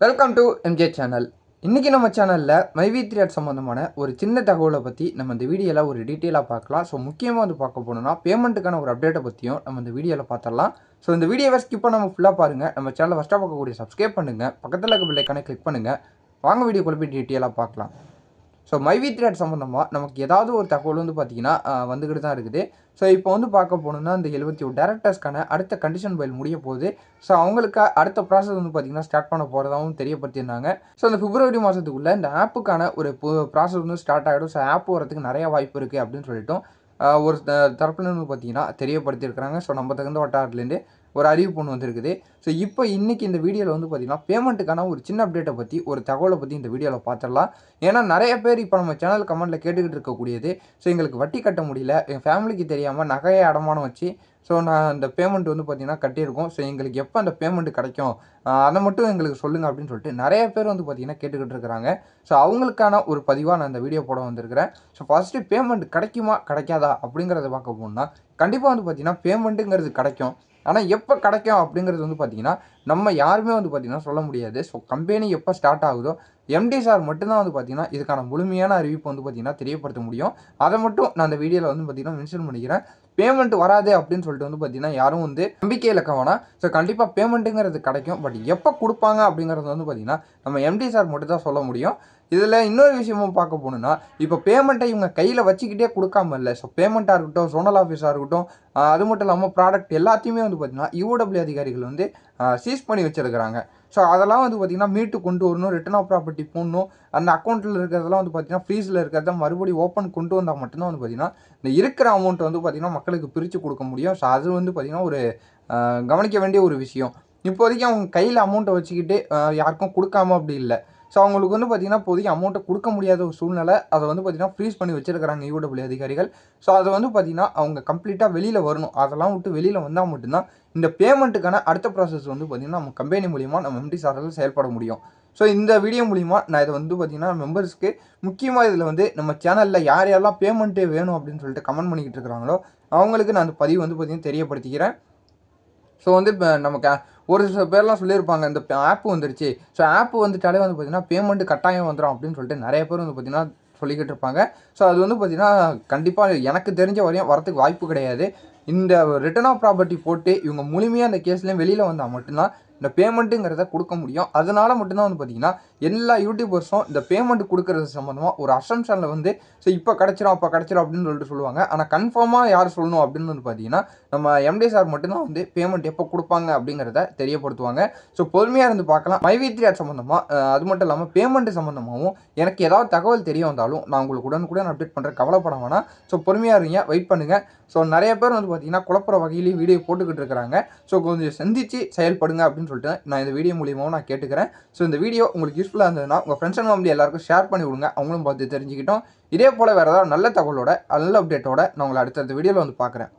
Welcome to MJ channel. இன்றைக்கி நம்ம சேனலில் மைவி3 சம்மந்தமான ஒரு சின்ன தகவலை பற்றி நம்ம இந்த வீடியோவில் ஒரு டீட்டெயிலாக பார்க்கலாம். ஸோ முக்கியமாக பார்க்க போனோம்னா பேமெண்ட்டுக்கான ஒரு அப்டேட்டை பற்றியும் நம்ம இந்த வீடியோவில் பார்த்துடலாம். ஸோ இந்த வீடியோவை ஸ்கிப் பண்ணாமல் ஃபுல்லாக பாருங்கள். நம்ம சேனலை ஃபஸ்ட்டாக பார்க்கக்கூடிய சப்ஸ்கிரைப் பண்ணுங்கள், பக்கத்தில் இருக்க பெல் ஐகானை கிளிக் பண்ணுங்கள். வாங்க வீடியோக்குள்ள போய் டீட்டெயிலாக பார்க்கலாம். ஸோ மைவி3 சம்மந்தமாக நமக்கு ஏதாவது ஒரு தகவல் பார்த்தீங்கன்னா வந்துக்கிட்டு தான் இருக்குது. ஸோ இப்போ பார்க்க போனோம்னா இந்த 71 டேரக்டர்ஸ்க்கான அடுத்த கண்டிஷன் பைல் முடிய போகுது. ஸோ அவங்களுக்கு அடுத்த ப்ராசஸ் பார்த்தீங்கன்னா ஸ்டார்ட் பண்ண போகிறதாகவும் தெரியப்படுத்தியிருந்தாங்க. ஸோ இந்த பிப்ரவரி மாதத்துக்குள்ளே இந்த ஆப்புக்கான ஒரு ப்ராசஸ் ஸ்டார்ட் ஆகிடும். ஸோ ஆப் வரதுக்கு நிறைய வாய்ப்பு இருக்குது அப்படின்னு சொல்லிட்டோம் ஒரு தரப்புலேருந்து பார்த்தீங்கன்னா தெரியப்படுத்தியிருக்கிறாங்க. ஸோ நம்ம தகுந்த வட்டாரத்துலேருந்து ஒரு அறிவிப்பு ஒன்று வந்திருக்குது. ஸோ இப்போ இன்றைக்கி இந்த வீடியோவில் பார்த்தீங்கன்னா பேமெண்ட்டுக்கான ஒரு சின்ன அப்டேட்டை பற்றி ஒரு தகவலை பற்றி இந்த வீடியோவில் பார்த்துடலாம். ஏன்னா நிறைய பேர் இப்போ நம்ம சேனல் கமெண்ட்டில் கேட்டுக்கிட்டு இருக்கக்கூடியது, ஸோ எங்களுக்கு வட்டி கட்ட முடியல, என் ஃபேமிலிக்கு தெரியாமல் நகையை அடமானம் வச்சு ஸோ நான் அந்த பேமெண்ட் பார்த்தீங்கன்னா கட்டியிருக்கோம். ஸோ எங்களுக்கு எப்போ அந்த பேமெண்ட் கிடைக்கும் அதை மட்டும் எங்களுக்கு சொல்லுங்கள் அப்படின்னு சொல்லிட்டு நிறைய பேர் பார்த்தீங்கன்னா கேட்டுக்கிட்டு இருக்கிறாங்க. ஸோ அவங்களுக்கான ஒரு பதிவாக நான் இந்த வீடியோ போட வந்திருக்கிறேன். ஸோ ஃபஸ்ட்டு பேமெண்ட் கிடைக்குமா கிடைக்காதா அப்படிங்கிறத பார்க்க போனால் கண்டிப்பாக பார்த்தீங்கன்னா பேமெண்ட்டுங்கிறது கிடைக்கும். ஆனால் எப்போ கிடைக்கும் அப்படிங்கிறது பார்த்தீங்கன்னா நம்ம யாருமே பார்த்தீங்கன்னா சொல்ல முடியாது. ஸோ கம்பெனி எப்போ ஸ்டார்ட் ஆகுதோ எம்டி சார் மட்டும்தான் பார்த்தீங்கன்னா இதுக்கான முழுமையான அறிவிப்பு பார்த்தீங்கன்னா தெரியப்படுத்த முடியும். அதை மட்டும் நான் அந்த வீடியோவில் பார்த்தீங்கன்னா மென்ஷன் பண்ணிக்கிறேன். பேமெண்ட் வராது அப்படின்னு சொல்லிட்டு பார்த்தீங்கன்னா யாரும் நம்பிக்கை இழக்க வேணாம். ஸோ கண்டிப்பாக பேமெண்ட்டுங்கிறது கிடைக்கும். பட் எப்போ கொடுப்பாங்க அப்படிங்கிறது பார்த்தீங்கன்னா நம்ம எம்டி சார் மட்டும் தான் சொல்ல முடியும். இதில் இன்னொரு விஷயமும் பார்க்க போகணுன்னா இப்போ பேமெண்ட்டை இவங்க கையில் வச்சுக்கிட்டே கொடுக்காம இல்லை. ஸோ பேமெண்ட்டாக இருக்கட்டும், ஜோனல் ஆஃபீஸாக இருக்கட்டும், அது மட்டும் இல்லாமல் ப்ராடக்ட் எல்லாத்தையுமே பார்த்தீங்கன்னா யூடபிள்யூ அதிகாரிகள் சீஸ் பண்ணி வச்சுருக்கிறாங்க. ஸோ அதெல்லாம் பார்த்திங்கன்னா மீட்டு கொண்டு வரணும், ரிட்டர்ன் ஆஃப் ப்ராப்பர்ட்டி போடணும், அந்த அக்கௌண்ட்டில் இருக்கிறதெல்லாம் பார்த்திங்கன்னா ஃப்ரீஸில் இருக்கிறத மறுபடியும் ஓப்பன் கொண்டு வந்தால் மட்டும்தான் பார்த்திங்கன்னா இந்த இருக்கிற அமௌண்ட் பார்த்திங்கன்னா மக்களுக்கு பிரித்து கொடுக்க முடியும். ஸோ அது பார்த்திங்கன்னா ஒரு கவனிக்க வேண்டிய ஒரு விஷயம். இப்போதைக்கு அவங்க கையில் அமௌண்ட்டை வச்சுக்கிட்டு யாருக்கும் கொடுக்காம அப்படி இல்லை. ஸோ அவங்களுக்கு பார்த்திங்கன்னா இப்போதைக்கு அமௌண்ட்டை கொடுக்க முடியாத ஒரு சூழ்நிலை. அதை பார்த்திங்கன்னா ஃப்ரீஸ் பண்ணி வச்சுருக்கிறாங்க யூடபிள்யூ அதிகாரிகள். ஸோ அதை பார்த்திங்கன்னா அவங்க கம்ப்ளீட்டாக வெளியில் வரணும். அதெல்லாம் விட்டு வெளியில் வந்தால் மட்டும்தான் இந்த பேமெண்ட்டுக்கான அடுத்த ப்ராசஸ் பார்த்திங்கன்னா நம்ம கம்பெனி மூலிமா நம்ம எம்டி சாரால் செயல்பட முடியும். ஸோ இந்த வீடியோ மூலிமா நான் இதை பார்த்திங்கன்னா மெம்பர்ஸ்க்கு முக்கியமாக இதில் நம்ம சேனலில் யார் யாரெல்லாம் பேமெண்ட்டே வேணும் அப்படின்னு சொல்லிட்டு கமெண்ட் பண்ணிக்கிட்டு இருக்கிறாங்களோ அவங்களுக்கு நான் அந்த பதிவு பார்த்திங்கன்னா தெரியப்படுத்திக்கிறேன். ஸோ இப்போ நமக்கு ஒரு சில பேர்லாம் சொல்லியிருப்பாங்க இந்த ஆப் வந்துருச்சு, ஸோ ஆப் வந்துட்டாலே பார்த்திங்கன்னா பேமெண்ட்டு கட்டாயம் வந்துடும் அப்படின்னு சொல்லிட்டு நிறைய பேர் பார்த்திங்கன்னா சொல்லிக்கிட்டு இருப்பாங்க. ஸோ அது பார்த்திங்கன்னா கண்டிப்பாக எனக்கு தெரிஞ்ச வரையும் வரத்துக்கு வாய்ப்பு கிடையாது. இந்த ரிட்டர்ன் ஆஃப் ப்ராப்பர்ட்டி போட்டு இவங்க முழுமையாக அந்த கேஸ்லேயும் வெளியில் வந்தால் மட்டும்தான் இந்த பேமெண்ட்டுங்கிறத கொடுக்க முடியும். அதனால் மட்டும்தான் பார்த்திங்கன்னா எல்லா யூடியூபர்ஸும் இந்த பேமெண்ட் கொடுக்கறது சம்மந்தமாக ஒரு அசம்ஷனில் ஸோ இப்போ கிடச்சிரும் அப்போ கிடச்சிரும் அப்படின்னு சொல்லிட்டு சொல்லுவாங்க. ஆனால் கன்ஃபார்மாக யார் சொல்லணும் அப்படின்னு பார்த்திங்கன்னா நம்ம எம்டி சார் மட்டும்தான் பேமெண்ட் எப்போ கொடுப்பாங்க அப்படிங்கிறத தெரியப்படுத்துவாங்க. ஸோ பொறுமையாக இருந்து பார்க்கலாம். மைவி3 சம்மந்தமாக அது மட்டும் இல்லாமல் பேமெண்ட் சம்மந்தமாகவும் எனக்கு ஏதாவது தகவல் தெரிய வந்தாலும் நான் உங்களுக்கு உடனுக்குடன் அப்டேட் பண்ணுறேன். கவலைப்பட வேணாம். ஸோ பொறுமையாக இருங்க, வெயிட் பண்ணுங்கள். ஸோ நிறைய பேர் பார்த்திங்கன்னா குழப்பற வகையிலேயே வீடியோ போட்டுக்கிட்டு இருக்கிறாங்க. ஸோ கொஞ்சம் சிந்திச்சு செயல்படுங்க அப்படின்னு சொல்லிட்டு நான் இந்த வீடியோ மூலியமாக நான் கேட்டுக்கிறேன். ஸோ இந்த வீடியோ உங்களுக்கு யூஸ்ஃபுல்லாக இருந்ததுன்னா உங்கள் ஃப்ரெண்ட்ஸ் அண்ட் ஃபேமிலி எல்லாருக்கும் ஷேர் பண்ணி விடுங்க. அவங்களும் பார்த்து தெரிஞ்சுக்கிட்டோம். இதே போல் வேறு ஏதாவது நல்ல தகவலோட நல்ல அப்டேட்டோட நான் உங்களை அடுத்த வீடியோவில் பார்க்குறேன்.